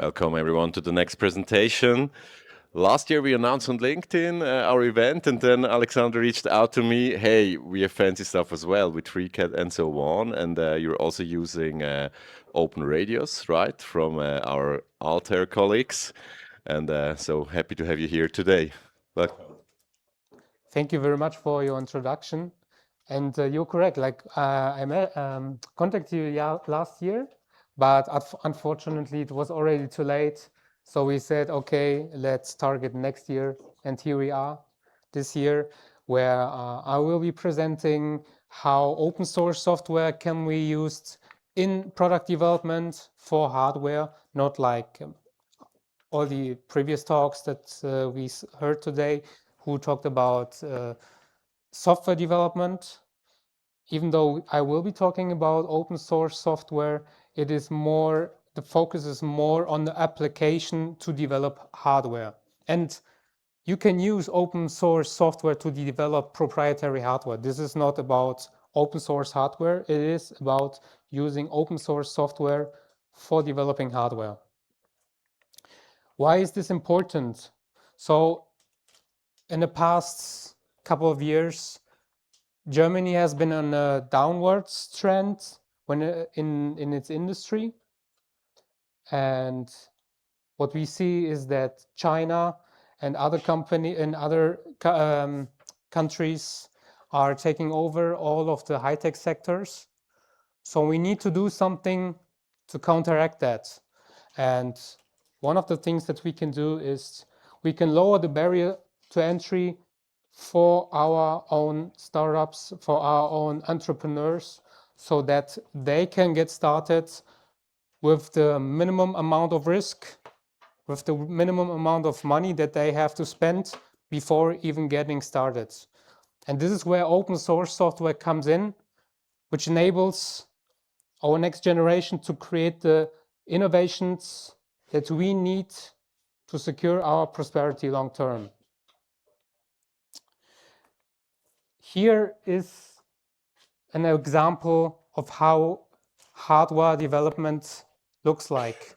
Welcome everyone to the next presentation. Last year we announced on LinkedIn our event, and then Alexander reached out to me. Hey, we have fancy stuff as well with FreeCAD and so on, and you're also using Open Radius, right, from our Altair colleagues, and so happy to have you here today. Welcome. Thank you very much for your introduction. And you're correct. I contacted you last year, but unfortunately it was already too late. So we said, okay, let's target next year. And here we are this year, where I will be presenting how open source software can be used in product development for hardware, not like all the previous talks that we heard today, who talked about software development. Even though I will be talking about open source software, the focus is more on the application to develop hardware. And you can use open source software to develop proprietary hardware. This is not about open source hardware. It is about using open source software for developing hardware. Why is this important? So in the past couple of years, Germany has been on a downwards trend in its industry. And what we see is that China and other countries are taking over all of the high-tech sectors. So we need to do something to counteract that. And one of the things that we can do is we can lower the barrier to entry for our own startups, for our own entrepreneurs, so that they can get started with the minimum amount of risk, with the minimum amount of money that they have to spend before even getting started. And this is where open source software comes in, which enables our next generation to create the innovations that we need to secure our prosperity long term. Here is an example of how hardware development looks like.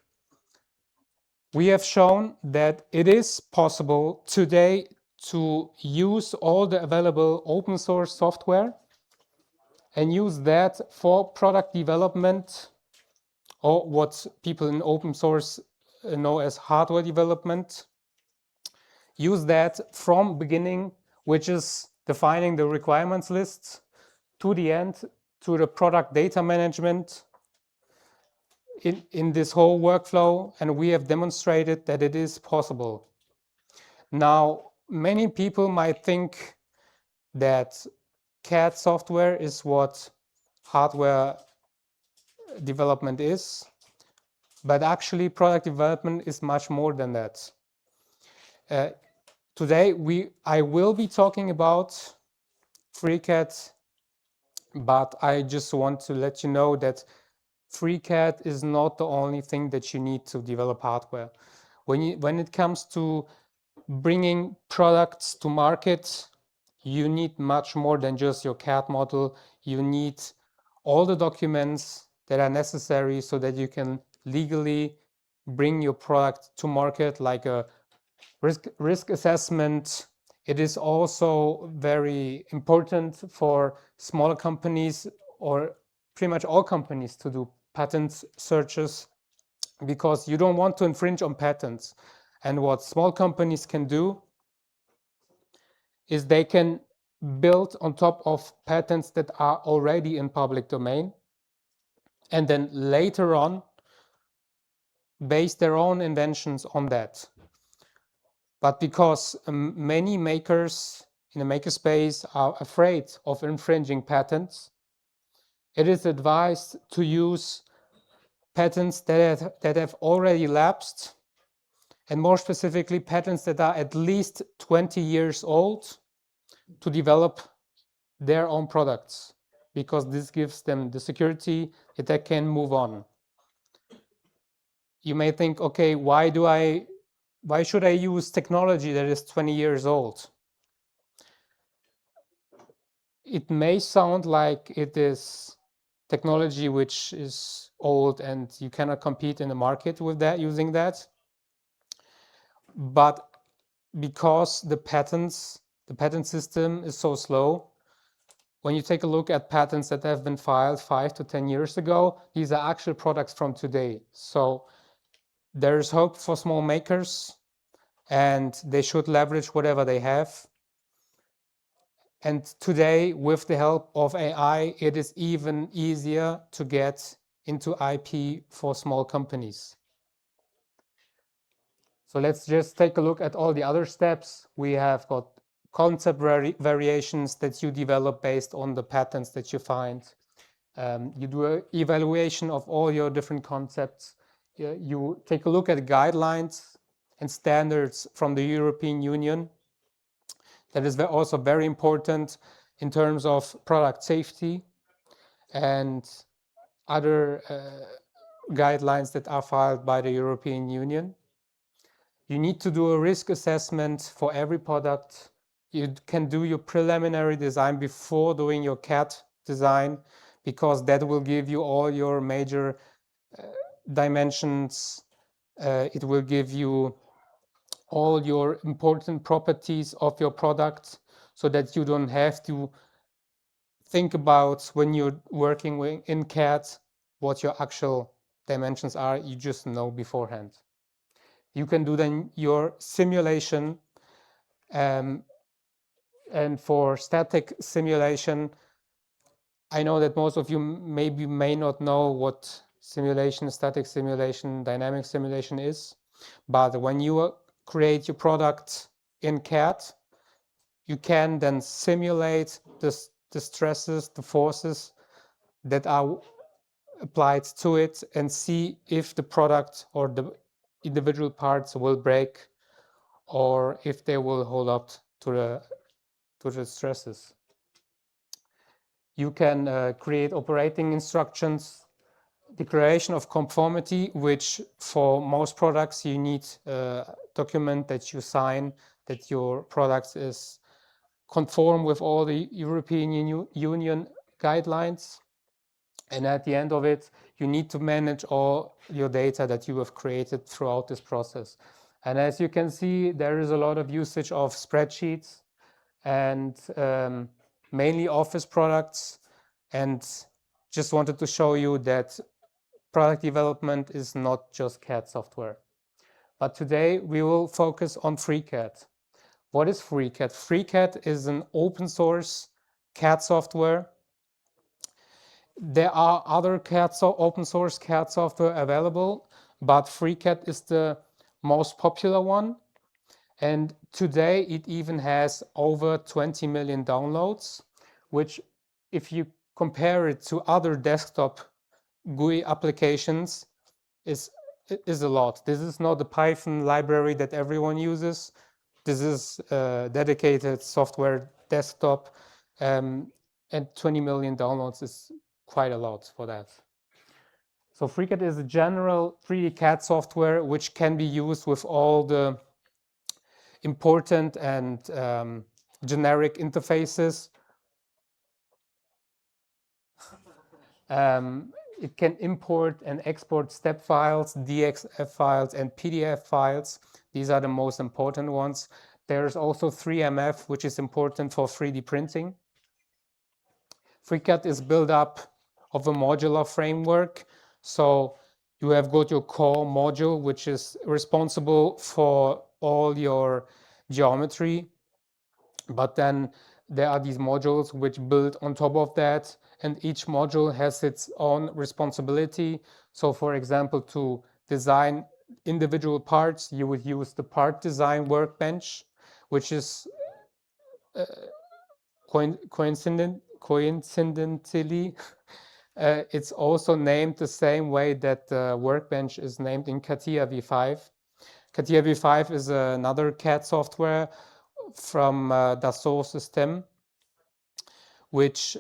We have shown that it is possible today to use all the available open source software and use that for product development, or what people in open source know as hardware development. Use that from beginning, which is defining the requirements list, to the end, to the product data management in this whole workflow, and we have demonstrated that it is possible. Now, many people might think that CAD software is what hardware development is, but actually product development is much more than that. Today, I will be talking about FreeCAD, but I just want to let you know that FreeCAD is not the only thing that you need to develop hardware. When it comes to bringing products to market, you need much more than just your CAD model. You need all the documents that are necessary so that you can legally bring your product to market, like a risk assessment. It is also very important for smaller companies, or pretty much all companies, to do patent searches, because you don't want to infringe on patents. And what small companies can do is they can build on top of patents that are already in public domain, and then later on base their own inventions on that. But because many makers in the makerspace are afraid of infringing patents, it is advised to use patents that have already lapsed, and more specifically patents that are at least 20 years old, to develop their own products, because this gives them the security that they can move on. You may think, okay, why should I use technology that is 20 years old? It may sound like it is technology which is old and you cannot compete in the market with that using that. But because the patent system is so slow, when you take a look at patents that have been filed 5 to 10 years ago, these are actual products from today. So there's hope for small makers, and they should leverage whatever they have. And today, with the help of AI, it is even easier to get into IP for small companies. So let's just take a look at all the other steps. We have got concept variations that you develop based on the patents that you find. You do an evaluation of all your different concepts. You take a look at guidelines and standards from the European Union. That is also very important in terms of product safety and other guidelines that are filed by the European Union. You need to do a risk assessment for every product. You can do your preliminary design before doing your CAD design, because that will give you all your major dimensions. It will give you all your important properties of your product, so that you don't have to think about, when you're working in CAD, what your actual dimensions are. You just know beforehand. You can do then your simulation, and for static simulation, I know that most of you may not know what simulation, static simulation, dynamic simulation is, but when you create your product in CAD, you can then simulate the stresses, the forces that are applied to it, and see if the product or the individual parts will break, or if they will hold up to the stresses. You can create operating instructions, declaration of conformity, which for most products you need a document that you sign that your product is conform with all the European Union guidelines. And at the end of it, you need to manage all your data that you have created throughout this process. And as you can see, there is a lot of usage of spreadsheets and mainly Office products. And just wanted to show you that product development is not just CAD software. But today we will focus on FreeCAD. What is FreeCAD? FreeCAD is an open source CAD software. There are other open source CAD software available, but FreeCAD is the most popular one. And today it even has over 20 million downloads, which, if you compare it to other desktop GUI applications, is a lot. This is not the Python library that everyone uses. This is a dedicated software desktop, and 20 million downloads is quite a lot for that. So FreeCAD is a general 3D CAD software which can be used with all the important and generic interfaces. It can import and export step files, DXF files, and PDF files. These are the most important ones. There's also 3MF, which is important for 3D printing. FreeCAD is built up of a modular framework. So you have got your core module, which is responsible for all your geometry. But then there are these modules which build on top of that, and each module has its own responsibility. So for example, to design individual parts, you would use the part design workbench, which is coincidentally, it's also named the same way that the workbench is named in CATIA V5. CATIA V5 is another CAD software from Dassault Systèmes, which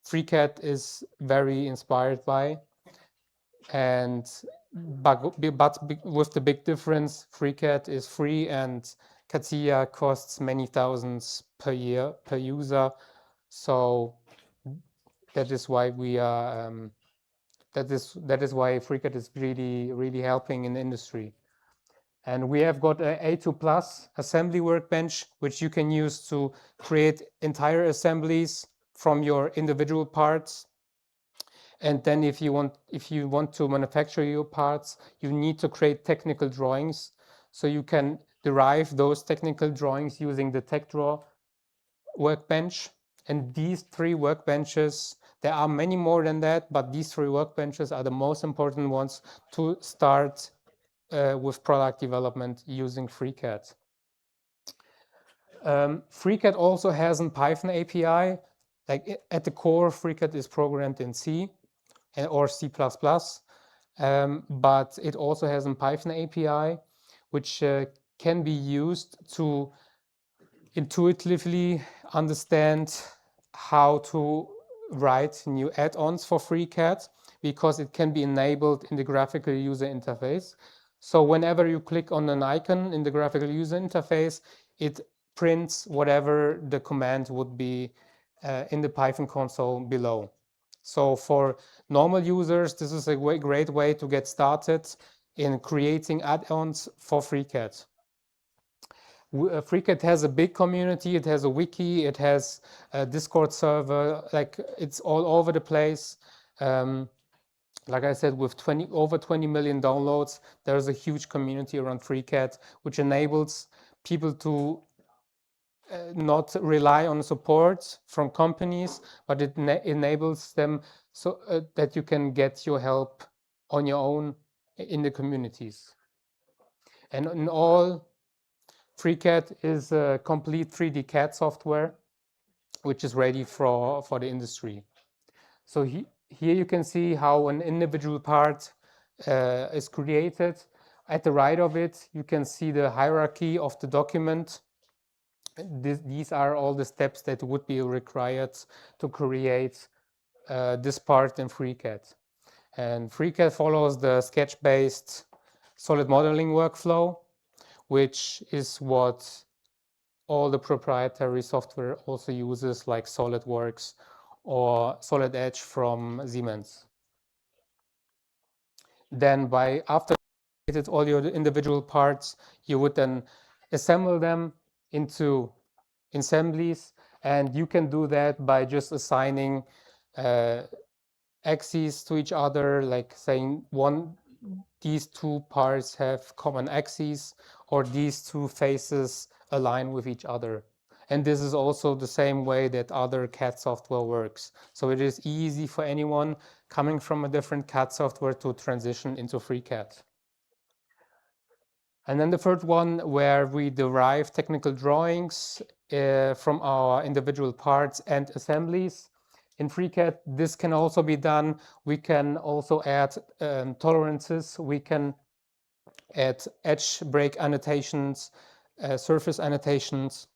FreeCAD is very inspired by. But with the big difference, FreeCAD is free and CATIA costs many thousands per year per user. So that is why we are that is why FreeCAD is really helping in the industry. And we have got a A2 Plus assembly workbench, which you can use to create entire assemblies from your individual parts. And then if you want to manufacture your parts, you need to create technical drawings. So you can derive those technical drawings using the TechDraw workbench. And these 3 workbenches, there are many more than that, but these 3 workbenches are the most important ones to start with product development using FreeCAD. FreeCAD also has a Python API. Like at the core, FreeCAD is programmed in C or C++, but it also has a Python API, which can be used to intuitively understand how to write new add-ons for FreeCAD, because it can be enabled in the graphical user interface. So whenever you click on an icon in the graphical user interface, it prints whatever the command would be in the Python console below. So for normal users, this is a great way to get started in creating add-ons for FreeCAD. FreeCAD has a big community. It has a wiki. It has a Discord server. Like it's all over the place. Like I said, with over 20 million downloads, there's a huge community around FreeCAD, which enables people to not rely on support from companies, but it enables them so that you can get your help on your own in the communities. And in all, FreeCAD is a complete 3D CAD software, which is ready for the industry. So here you can see how an individual part is created. At the right of it, you can see the hierarchy of the document. These are all the steps that would be required to create this part in FreeCAD. And FreeCAD follows the sketch-based solid modeling workflow, which is what all the proprietary software also uses, like SolidWorks or Solid Edge from Siemens. Then after you created all your individual parts, you would then assemble them into assemblies, and you can do that by just assigning axes to each other, like saying these 2 parts have common axes, or these 2 faces align with each other. And this is also the same way that other CAD software works. So it is easy for anyone coming from a different CAD software to transition into FreeCAD. And then the third one, where we derive technical drawings from our individual parts and assemblies. In FreeCAD, this can also be done. We can also add tolerances. We can add edge break annotations, surface annotations,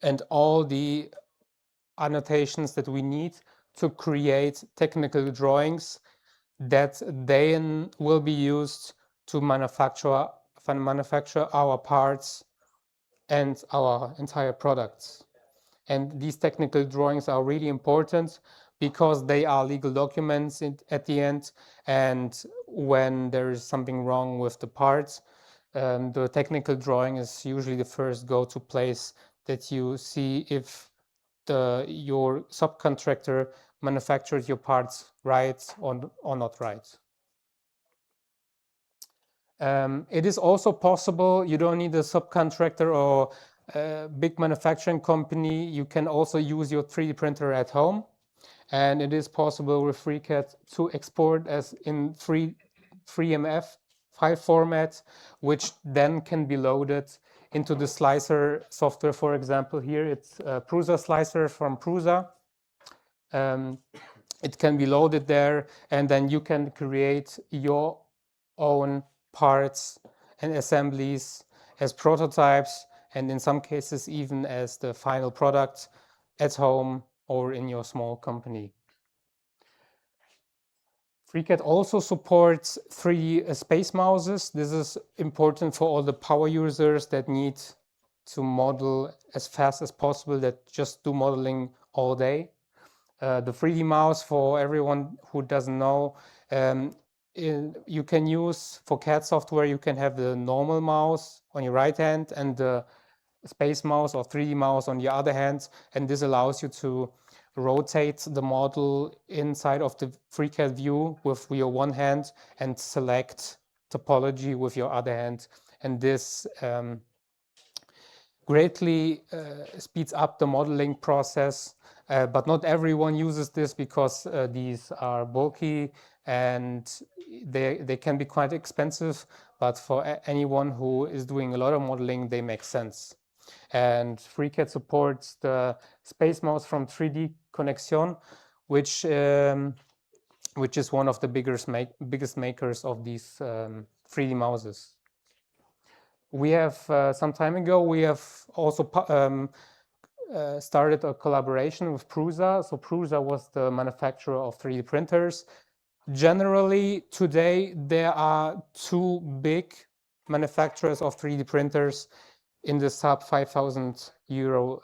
and all the annotations that we need to create technical drawings that then will be used to manufacture our parts and our entire products. And these technical drawings are really important because they are legal documents at the end. And when there is something wrong with the parts, the technical drawing is usually the first go-to place that you see if your subcontractor manufactured your parts right or not right. It is also possible, you don't need a subcontractor or a big manufacturing company. You can also use your 3D printer at home. And it is possible with FreeCAD to export as in FreeMF file format, which then can be loaded into the slicer software. For example, here it's Prusa Slicer from Prusa. It can be loaded there, and then you can create your own parts and assemblies as prototypes, and in some cases even as the final product at home or in your small company. FreeCAD also supports 3D space mouses. This is important for all the power users that need to model as fast as possible, that just do modeling all day. The 3D mouse, for everyone who doesn't know, you can use for CAD software, you can have the normal mouse on your right hand and the space mouse or 3D mouse on the other hand, and this allows you to rotate the model inside of the FreeCAD view with your one hand and select topology with your other hand. And this greatly speeds up the modeling process, but not everyone uses this because these are bulky and they can be quite expensive, but for anyone who is doing a lot of modeling, they make sense. And FreeCAD supports the space mouse from 3D Connexion, which is one of the biggest makers of these 3D mouses. We have some time ago, we have also started a collaboration with Prusa. So Prusa was the manufacturer of 3D printers. Generally, today, there are two big manufacturers of 3D printers in the sub 5,000 euro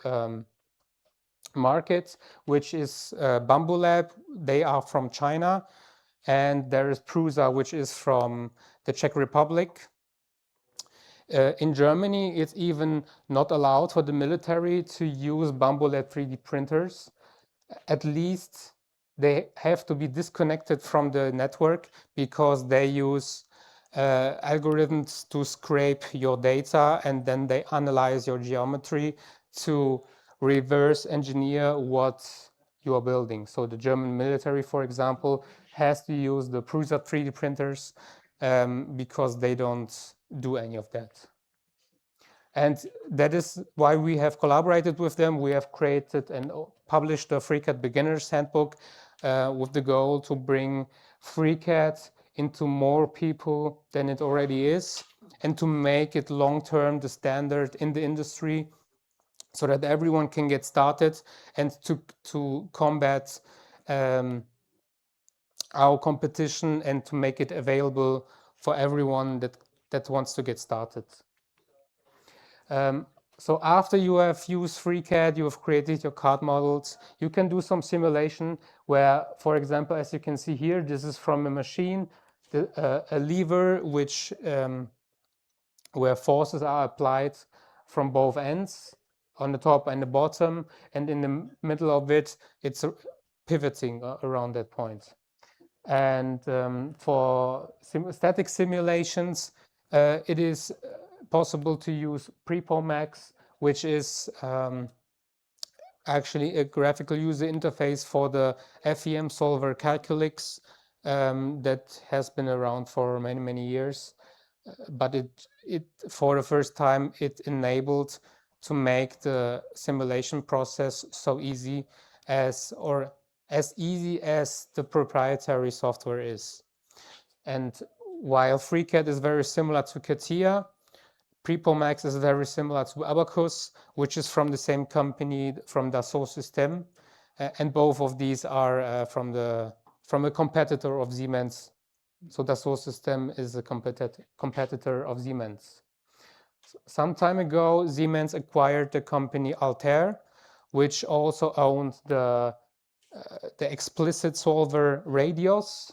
market, which is Bambu Lab. They are from China. And there is Prusa, which is from the Czech Republic. In Germany, it's even not allowed for the military to use Bambu Lab 3D printers. At least they have to be disconnected from the network because they use algorithms to scrape your data, and then they analyze your geometry to reverse engineer what you are building. So the German military, for example, has to use the Prusa 3D printers because they don't do any of that. And that is why we have collaborated with them. We have created and published the FreeCAD Beginner's Handbook with the goal to bring FreeCAD into more people than it already is, and to make it long-term the standard in the industry so that everyone can get started, and to combat our competition and to make it available for everyone that wants to get started. So after you have used FreeCAD, you have created your CAD models, you can do some simulation where, for example, as you can see here, this is from a machine, a lever which where forces are applied from both ends, on the top and the bottom, and in the middle of it, it's pivoting around that point. And for static simulations, it is possible to use PrepoMax, which is actually a graphical user interface for the FEM solver Calculix that has been around for many, many years. But it for the first time, it enabled to make the simulation process so easy as easy as the proprietary software is. And while FreeCAD is very similar to CATIA, PrepoMax is very similar to Abaqus, which is from the same company, from Dassault Systèmes, and both of these are from a competitor of Siemens. So Dassault Systèmes is a competitor of Siemens. Some time ago, Siemens acquired the company Altair, which also owned the explicit solver Radios.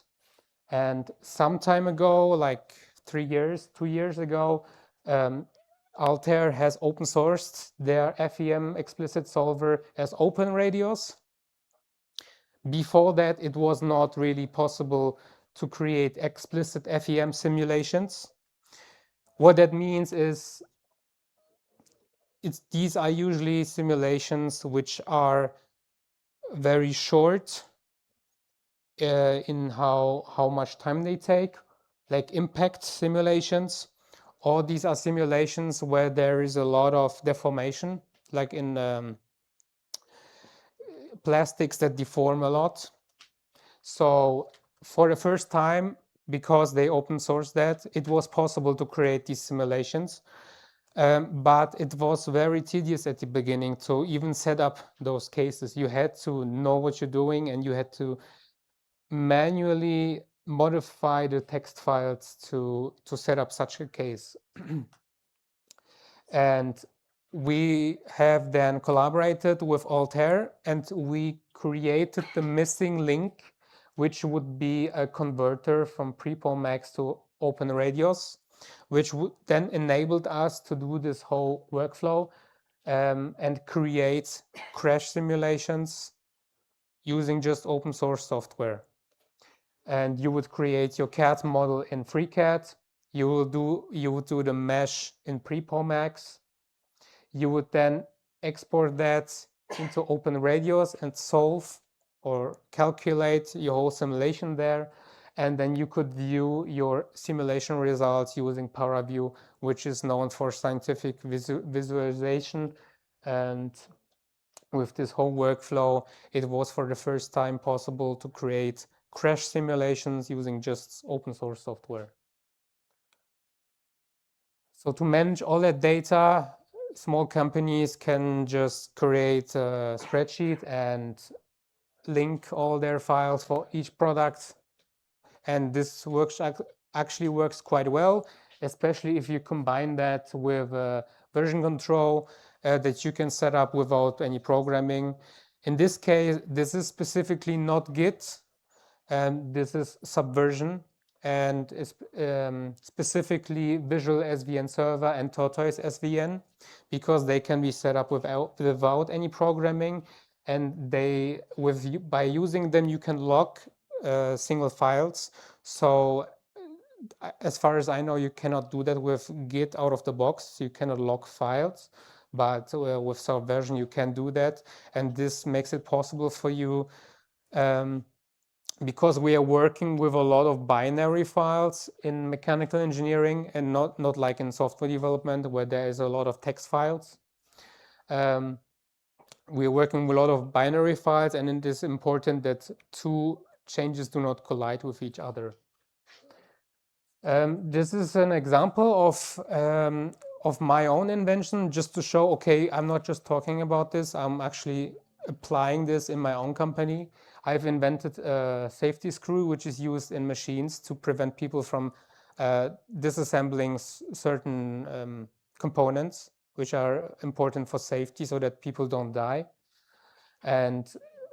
And some time ago, like 2 years ago, Altair has open sourced their FEM explicit solver as OpenRadios. Before that, it was not really possible to create explicit FEM simulations. What that means is these are usually simulations which are very short in how much time they take, like impact simulations, or these are simulations where there is a lot of deformation, like in plastics that deform a lot. So for the first time, because they open sourced that, it was possible to create these simulations. But it was very tedious at the beginning to even set up those cases. You had to know what you're doing, and you had to manually modify the text files to set up such a case. And we have then collaborated with Altair, and we created the missing link, which would be a converter from PrePoMax to OpenRadios, which would then enabled us to do this whole workflow and create crash simulations using just open source software. And you would create your CAD model in FreeCAD. You would do the mesh in PrePoMax. You would then export that into OpenRadios and solve or calculate your whole simulation there. And then you could view your simulation results using ParaView, which is known for scientific visualization. And with this whole workflow, it was for the first time possible to create crash simulations using just open source software. So to manage all that data, small companies can just create a spreadsheet and link all their files for each product. And this actually works quite well, especially if you combine that with version control that you can set up without any programming. In this case, this is specifically not Git, and this is Subversion, and specifically Visual SVN Server and Tortoise SVN, because they can be set up without any programming, and by using them you can lock single files. So as far as I know, you cannot do that with Git out of the box. You cannot lock files, but with Subversion you can do that, and this makes it possible for you because we are working with a lot of binary files in mechanical engineering and not like in software development where there is a lot of text files. We're working with a lot of binary files, and it is important that two changes do not collide with each other. This is an example of my own invention, just to show, okay, I'm not just talking about this, I'm actually applying this in my own company. I've invented a safety screw, which is used in machines to prevent people from disassembling certain components, which are important for safety so that people don't die. And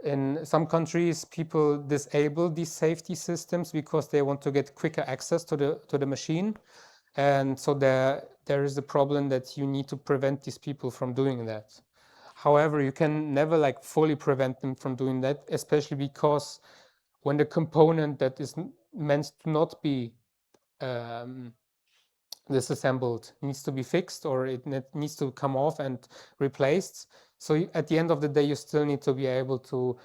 in some countries, people disable these safety systems because they want to get quicker access to the machine. And so there is the problem that you need to prevent these people from doing that. However, you can never like fully prevent them from doing that, especially because when the component that is meant to not be disassembled needs to be fixed, or it needs to come off and replaced. So at the end of the day, you still need to be able to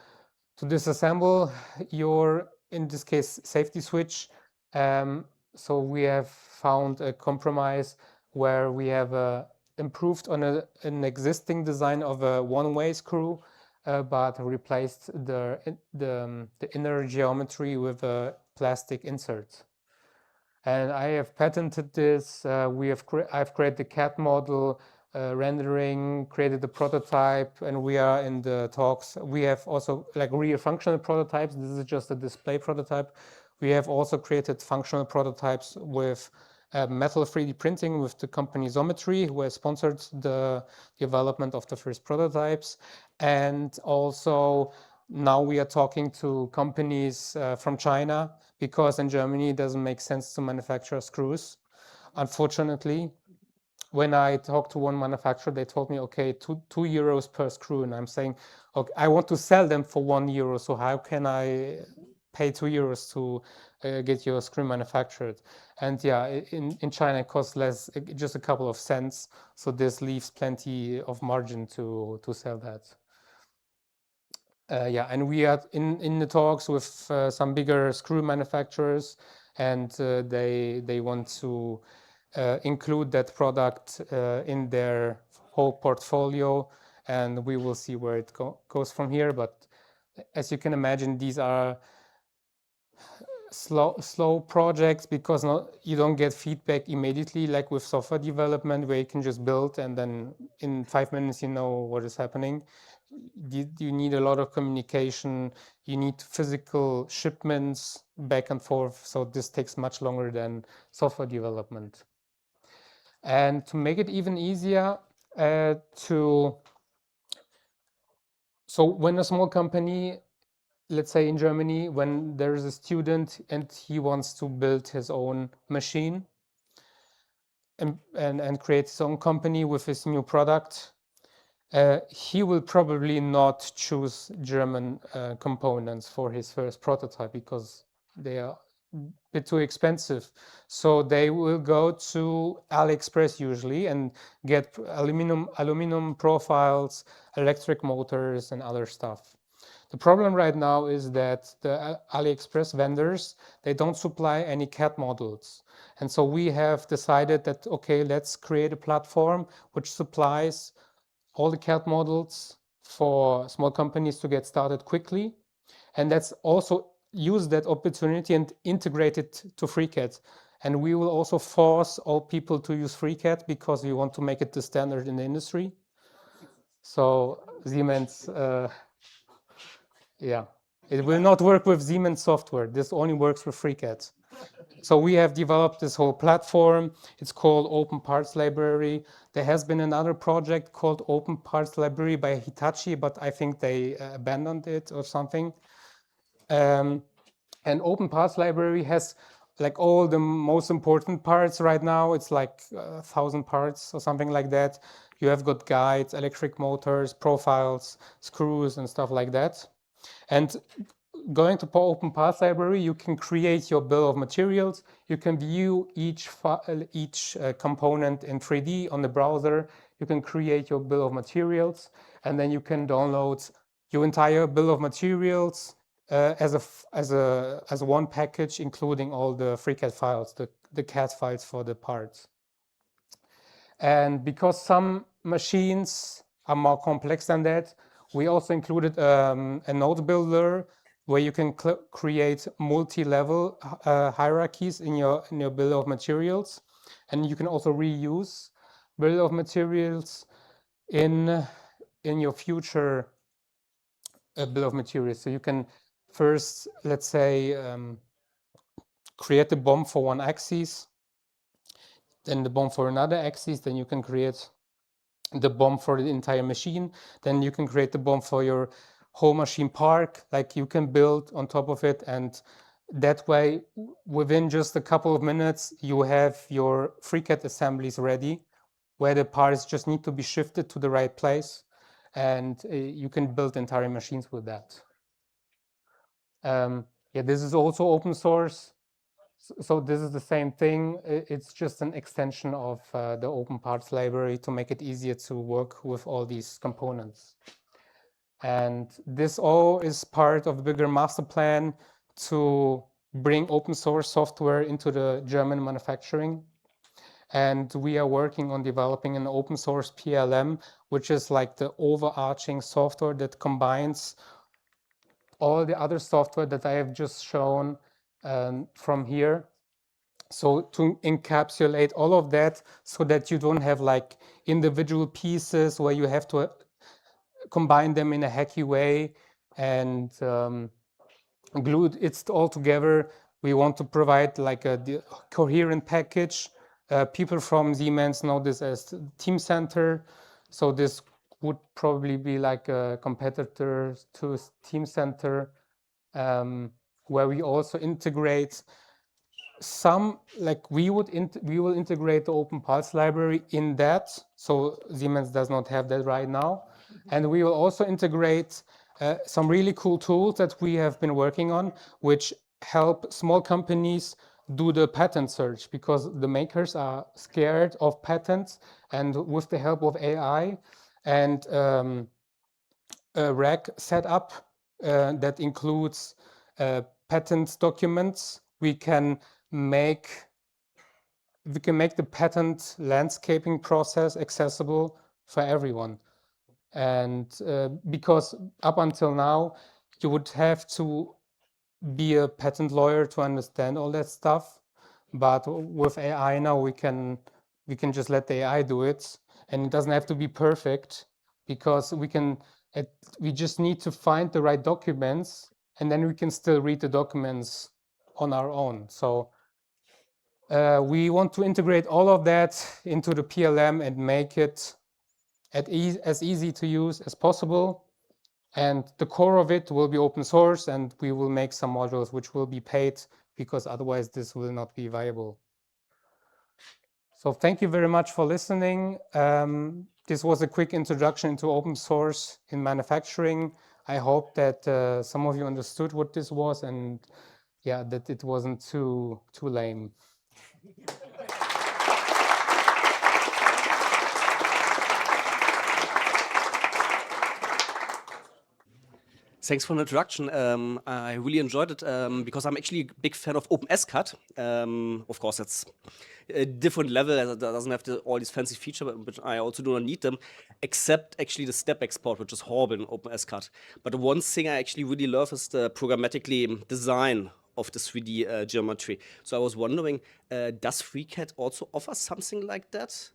disassemble your, in this case, safety switch. So we have found a compromise where we have improved on an existing design of a one-way screw, but replaced the inner geometry with a plastic insert. And I have patented this. I've created the CAD model, rendering, created the prototype, and we are in the talks. We have also like real functional prototypes. This is just a display prototype. We have also created functional prototypes with metal 3D printing with the company Xometry, who has sponsored the development of the first prototypes. And also now we are talking to companies from China, because in Germany it doesn't make sense to manufacture screws. Unfortunately, when I talked to one manufacturer, they told me, okay, two euros per screw. And I'm saying, okay, I want to sell them for €1. So how can I pay €2 to get your screw manufactured? And yeah, in China it costs less, just a couple of cents. So this leaves plenty of margin to sell that. Yeah, and we are in the talks with some bigger screw manufacturers, and they want to include that product in their whole portfolio, and we will see where it goes from here. But as you can imagine, these are slow projects, because you don't get feedback immediately like with software development, where you can just build and then in 5 minutes you know what is happening. You need a lot of communication, you need physical shipments back and forth, so this takes much longer than software development. And to make it even easier to So when a small company, let's say in Germany, when there is a student and he wants to build his own machine and create his own company with his new product, he will probably not choose German components for his first prototype because they are a bit too expensive. So they will go to AliExpress usually and get aluminum profiles, electric motors, and other stuff. The problem right now is that the AliExpress vendors, they don't supply any CAD models. And so we have decided that, okay, let's create a platform which supplies all the CAD models for small companies to get started quickly. And let's also use that opportunity and integrate it to FreeCAD. And we will also force all people to use FreeCAD because we want to make it the standard in the industry. So Siemens, yeah, it will not work with Siemens software. This only works with FreeCAD. So we have developed this whole platform. It's called Open Parts Library. There has been another project called Open Parts Library by Hitachi, but I think they abandoned it or something. And Open Parts Library has like all the most important parts right now. It's like 1,000 parts or something like that. You have got guides, electric motors, profiles, screws, and stuff like that. And going to Open Parts Library, you can create your bill of materials. You can view each component in 3D on the browser. You can create your bill of materials, and then you can download your entire bill of materials as one package, including all the FreeCAD files, the CAD files for the parts. And because some machines are more complex than that, we also included a node builder where you can create multi-level hierarchies in your bill of materials, and you can also reuse bill of materials in your future bill of materials. So you can first, let's say, create a BOM for one axis, then the BOM for another axis, then you can create the BOM for the entire machine. Then you can create the BOM for your whole machine park, like you can build on top of it. And that way, within just a couple of minutes, you have your FreeCAD assemblies ready, where the parts just need to be shifted to the right place. And you can build entire machines with that. Yeah, this is also open source. So this is the same thing. It's just an extension of the Open Parts Library to make it easier to work with all these components. And this all is part of the bigger master plan to bring open source software into the German manufacturing. And we are working on developing an open source PLM, which is like the overarching software that combines all the other software that I have just shown from here. So to encapsulate all of that so that you don't have like individual pieces where you have to combine them in a hacky way and glue it all together. We want to provide like a coherent package. People from Siemens know this as Teamcenter. So this would probably be like a competitor to Teamcenter, where we also integrate some, like we will integrate the Open Parts Library in that. So Siemens does not have that right now. And we will also integrate some really cool tools that we have been working on, which help small companies do the patent search, because the makers are scared of patents. And with the help of AI and a RAG setup that includes patent documents, we can make the patent landscaping process accessible for everyone. And because up until now, you would have to be a patent lawyer to understand all that stuff. But with AI now, we can just let the AI do it, and it doesn't have to be perfect, because we just need to find the right documents, and then we can still read the documents on our own. So we want to integrate all of that into the PLM and make it as easy to use as possible. And the core of it will be open source, and we will make some modules which will be paid, because otherwise this will not be viable. So thank you very much for listening. This was a quick introduction into open source in manufacturing. I hope that some of you understood what this was, and yeah, that it wasn't too lame. Thanks for the introduction. I really enjoyed it because I'm actually a big fan of OpenSCAD. Of course, it's a different level. It doesn't have all these fancy features, but I also do not need them, except actually the step export, which is horrible in OpenSCAD. But the one thing I actually really love is the programmatically design of the 3D geometry. So I was wondering, does FreeCAD also offer something like that?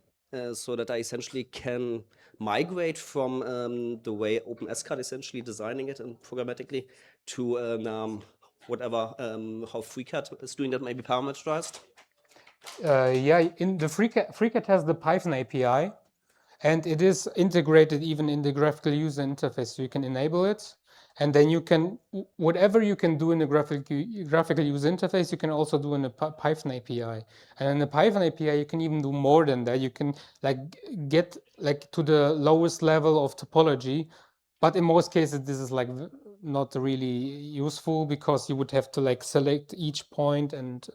So that I essentially can migrate from the way OpenSCAD essentially designing it and programmatically to whatever, how FreeCAD is doing that, maybe parameterized? Yeah, in the FreeCAD has the Python API, and it is integrated even in the graphical user interface, so you can enable it. And then you can, whatever you can do in the graphical user interface, you can also do in the Python API. And in the Python API, you can even do more than that. You can like get like to the lowest level of topology, but in most cases, this is like not really useful, because you would have to like select each point and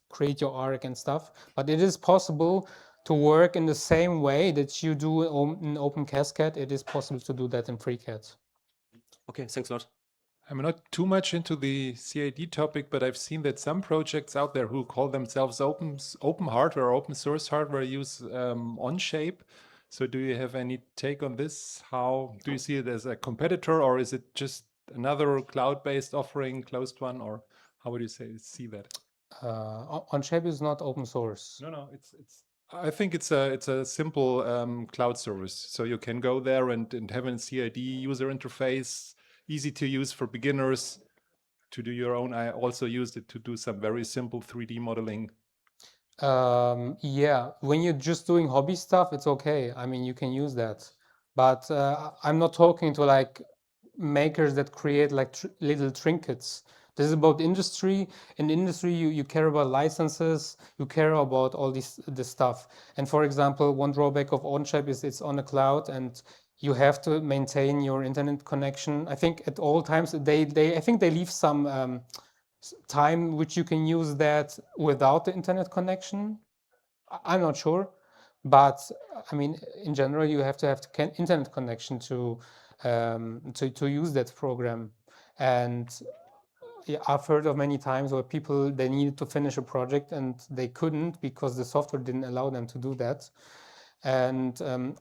create your arc and stuff. But it is possible to work in the same way that you do in OpenCascade. It is possible to do that in FreeCAD. Okay, thanks a lot. I'm not too much into the CAD topic, but I've seen that some projects out there who call themselves open hardware, open source hardware, use Onshape. So do you have any take on this? How do you see it as a competitor, or is it just another cloud-based offering, closed one, or how would you see that? Onshape is not open source. No, it's. I think it's a simple cloud service. So you can go there and have a CAD user interface, easy to use for beginners to do your own. I also used it to do some very simple 3D modeling. Yeah, when you're just doing hobby stuff, it's okay. I mean, you can use that. But I'm not talking to like makers that create like little trinkets. This is about industry. In industry, you care about licenses, you care about all this stuff. And for example, one drawback of Onshape is it's on a cloud, and you have to maintain your internet connection. I think at all times I think they leave some time which you can use that without the internet connection. I'm not sure, but I mean, in general, you have to have internet connection to use that program. And yeah, I've heard of many times where people, they needed to finish a project and they couldn't because the software didn't allow them to do that. And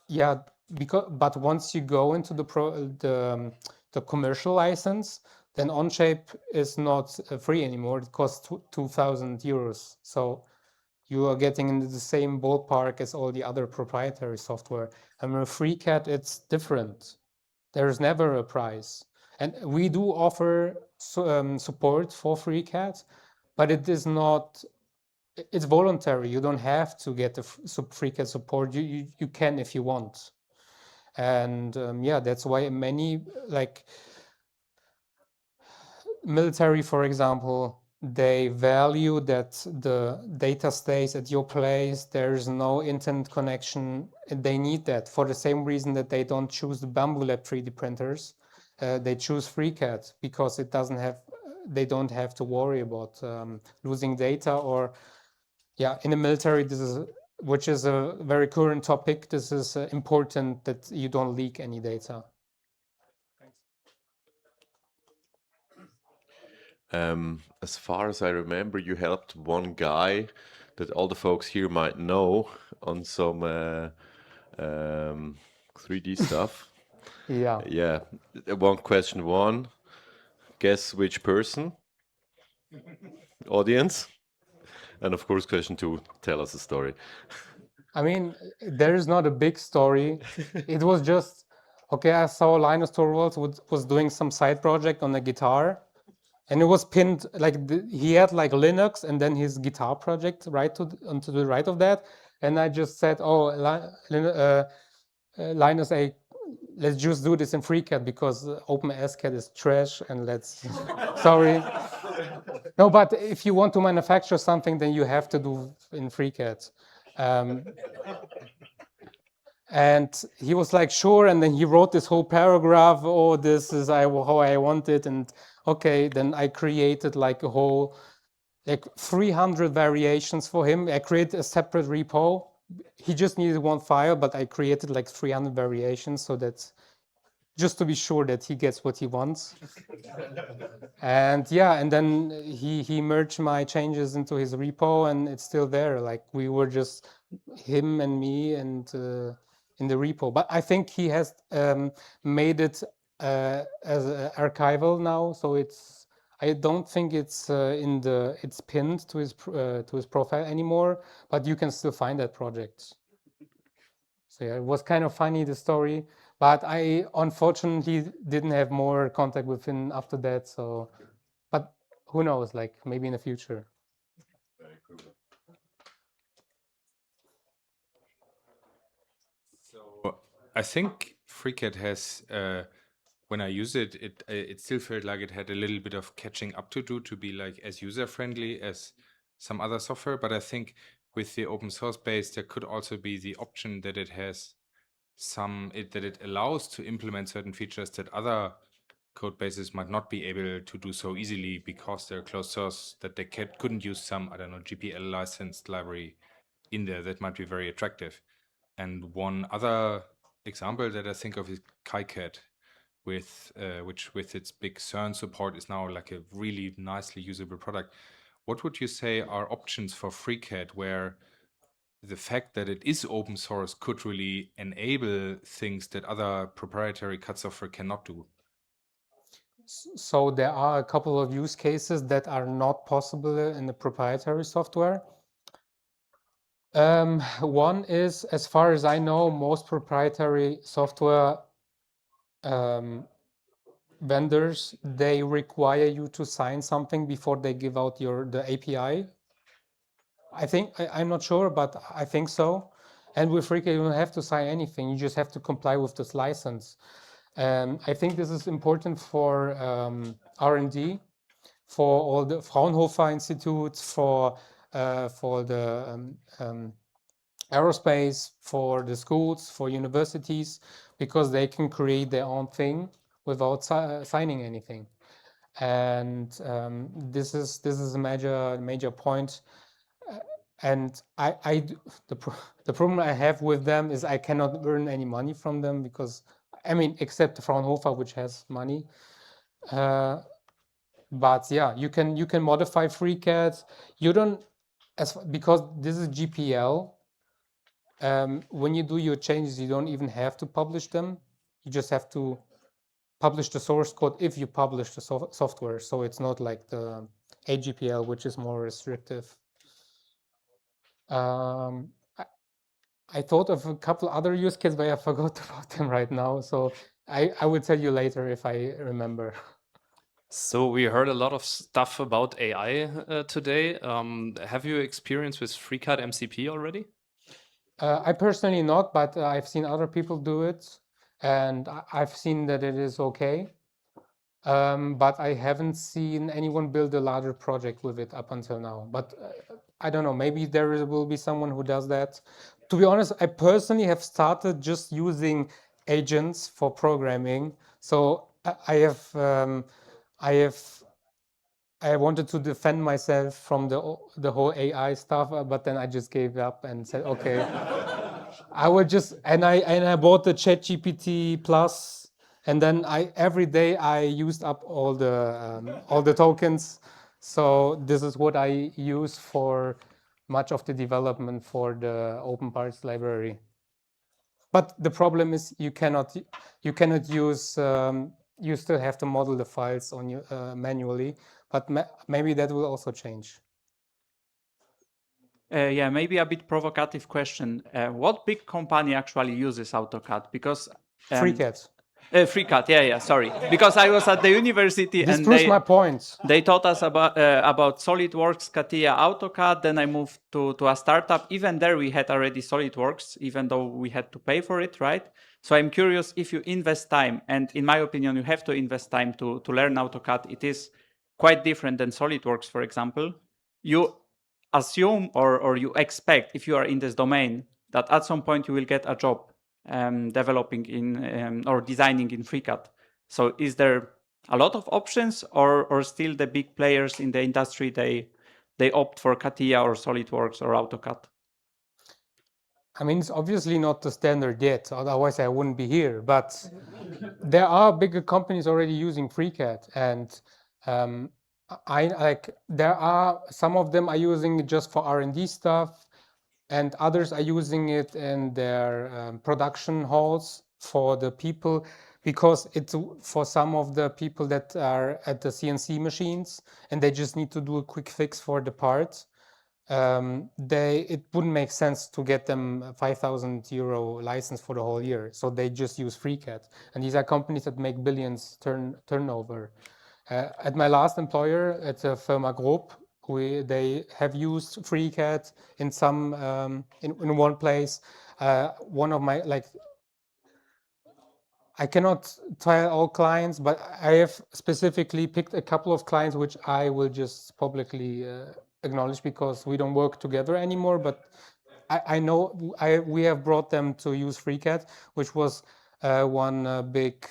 yeah, but once you go into the commercial license, then Onshape is not free anymore. It costs 2,000 euros. So you are getting into the same ballpark as all the other proprietary software. And with FreeCAD, it's different. There's never a price. And we do offer support for FreeCAD, but it is not, it's voluntary. You don't have to get the FreeCAD support. You can if you want. And yeah, that's why many, like military, for example, they value that the data stays at your place. There's no internet connection. They need that for the same reason that they don't choose the Bambu Lab 3D printers. They choose FreeCAD because it doesn't have, they don't have to worry about losing data. Or yeah, in the military, this is, which is a very current topic. This is important that you don't leak any data. As far as I remember, you helped one guy that all the folks here might know on some 3D stuff. Yeah. Yeah. One question one. Guess which person? Audience. And of course, question two, tell us a story. I mean, there is not a big story. It was just, okay, I saw Linus Torvalds was doing some side project on a guitar, and it was pinned, like he had like Linux and then his guitar project onto the right of that. And I just said, oh, Linus, let's just do this in FreeCAD because OpenSCAD is trash and let's, sorry. No, but if you want to manufacture something, then you have to do in FreeCAD. And he was like, sure. And then he wrote this whole paragraph. Oh, this is how I want it. And okay, then I created like a whole, like 300 variations for him. I created a separate repo. He just needed one file, but I created like 300 variations so that just to be sure that he gets what he wants. And yeah, and then he merged my changes into his repo and it's still there. Like we were just him and me and in the repo. But I think he has made it as archival now, so it's. I don't think it's it's pinned to his profile anymore, but you can still find that project. So yeah, it was kind of funny, the story, but I unfortunately didn't have more contact with him after that. So, but who knows? Like maybe in the future. So I think FreeCAD has, when I use it, it still felt like it had a little bit of catching up to do to be like as user friendly as some other software. But I think with the open source base, there could also be the option that it has that it allows to implement certain features that other code bases might not be able to do so easily because they're closed source, that they couldn't use some, I don't know, GPL licensed library in there that might be very attractive. And one other example that I think of is KiCad, which with its big CERN support is now like a really nicely usable product. What would you say are options for FreeCAD where the fact that it is open source could really enable things that other proprietary CAD software cannot do? So there are a couple of use cases that are not possible in the proprietary software. One is, as far as I know, most proprietary software vendors, they require you to sign something before they give out the API. I think, I'm not sure, but I think so. And with FreeCAD, you don't have to sign anything. You just have to comply with this license. I think this is important for R&D, for all the Fraunhofer institutes, for the aerospace, for the schools, for universities, because they can create their own thing without signing anything. And this is a major point. And the problem I have with them is I cannot earn any money from them because, I mean, except Fraunhofer, which has money. But yeah, you can modify FreeCAD. You don't, because this is GPL. When you do your changes, you don't even have to publish them. You just have to publish the source code if you publish the software. So it's not like the AGPL, which is more restrictive. I thought of a couple other use cases, but I forgot about them right now. So I will tell you later if I remember. So we heard a lot of stuff about AI today. Have you experience with FreeCAD MCP already? I personally not, but I've seen other people do it, and I've seen that it is okay. But I haven't seen anyone build a larger project with it up until now. But I don't know, maybe there will be someone who does that. To be honest, I personally have started just using agents for programming. So I wanted to defend myself from the whole AI stuff, but then I just gave up and said, okay, I would just, and I bought the ChatGPT Plus, and then every day I used up all the tokens. So this is what I use for much of the development for the Open Parts library. But the problem is you cannot use, you still have to model the files on you manually, but maybe that will also change. Yeah, maybe a bit provocative question. What big company actually uses AutoCAD? Because FreeCAD. FreeCAD, yeah, sorry. Because I was at the university This and proves my point. they taught us about SolidWorks, CATIA, AutoCAD. Then I moved to a startup. Even there, we had already SolidWorks, even though we had to pay for it, right? So I'm curious if you invest time, and in my opinion, you have to invest time to learn AutoCAD. It is quite different than SolidWorks, for example. You assume or you expect, if you are in this domain, that at some point you will get a job developing in or designing in FreeCAD. So is there a lot of options, or still the big players in the industry, they opt for CATIA or SolidWorks or AutoCAD? I mean, it's obviously not the standard yet, otherwise I wouldn't be here. But there are bigger companies already using FreeCAD, and there are some of them are using it just for R&D stuff, and others are using it in their production halls for the people, because it's for some of the people that are at the CNC machines and they just need to do a quick fix for the part. It wouldn't make sense to get them a 5,000 euro license for the whole year, so they just use FreeCAD. And these are companies that make billions turnover. At my last employer, at the Firma Grob, they have used FreeCAD in some in one place. One of my I cannot tell all clients, but I have specifically picked a couple of clients which I will just publicly acknowledge, because we don't work together anymore. But I know we have brought them to use FreeCAD, which was one big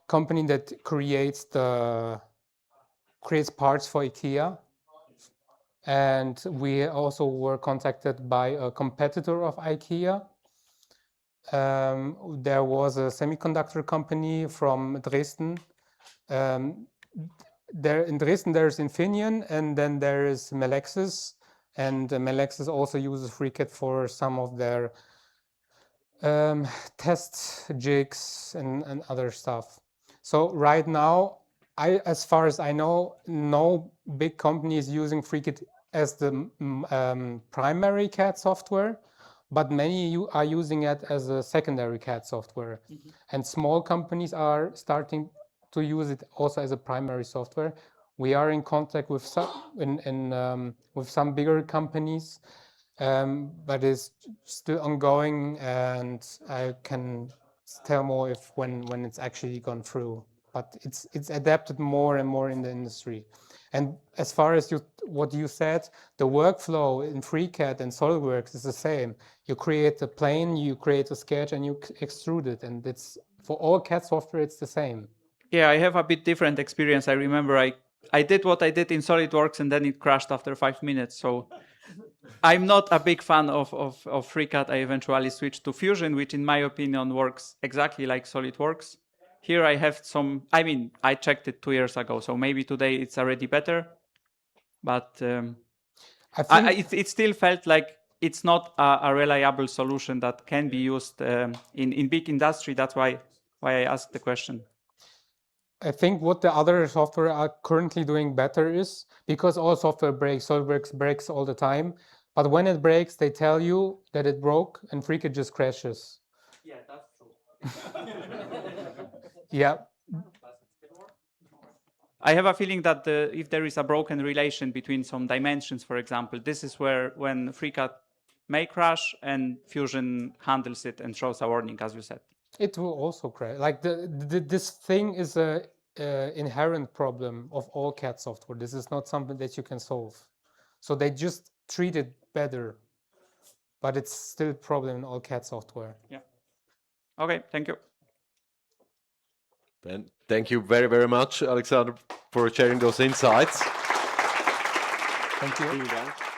company that creates parts for IKEA. And we also were contacted by a competitor of IKEA. There was a semiconductor company from Dresden. There in Dresden, there's Infineon, and then there is Melexis. And Melexis also uses FreeCAD for some of their test jigs and other stuff. So right now, as far as I know, no big company is using FreeCAD as the primary CAD software, but many are using it as a secondary CAD software. Mm-hmm. And small companies are starting to use it also as a primary software. We are in contact with some bigger companies, but it's still ongoing, and I can tell more when it's actually gone through. But it's adapted more and more in the industry. And as far as what you said, the workflow in FreeCAD and SolidWorks is the same. You create a plane, you create a sketch, and you extrude it. And it's for all CAD software, it's the same. Yeah, I have a bit different experience. I remember I did what I did in SolidWorks, and then it crashed after 5 minutes. So I'm not a big fan of FreeCAD. I eventually switched to Fusion, which in my opinion works exactly like SolidWorks. Here I have I checked it 2 years ago, so maybe today it's already better. But it still felt like it's not a reliable solution that can be used in big industry. That's why I asked the question. I think what the other software are currently doing better is, because all software breaks, SolidWorks breaks all the time. But when it breaks, they tell you that it broke, and FreeCAD just crashes. Yeah, that's true. Yeah. I have a feeling that if there is a broken relation between some dimensions, for example, this is when FreeCAD may crash and Fusion handles it and shows a warning, as you said. It will also crash. Like this thing is a inherent problem of all CAD software. This is not something that you can solve. So they just treat it better, but it's still a problem in all CAD software. Yeah. Okay, thank you. Then thank you very, very much, Alexander, for sharing those insights. Thank you. Vielen Dank.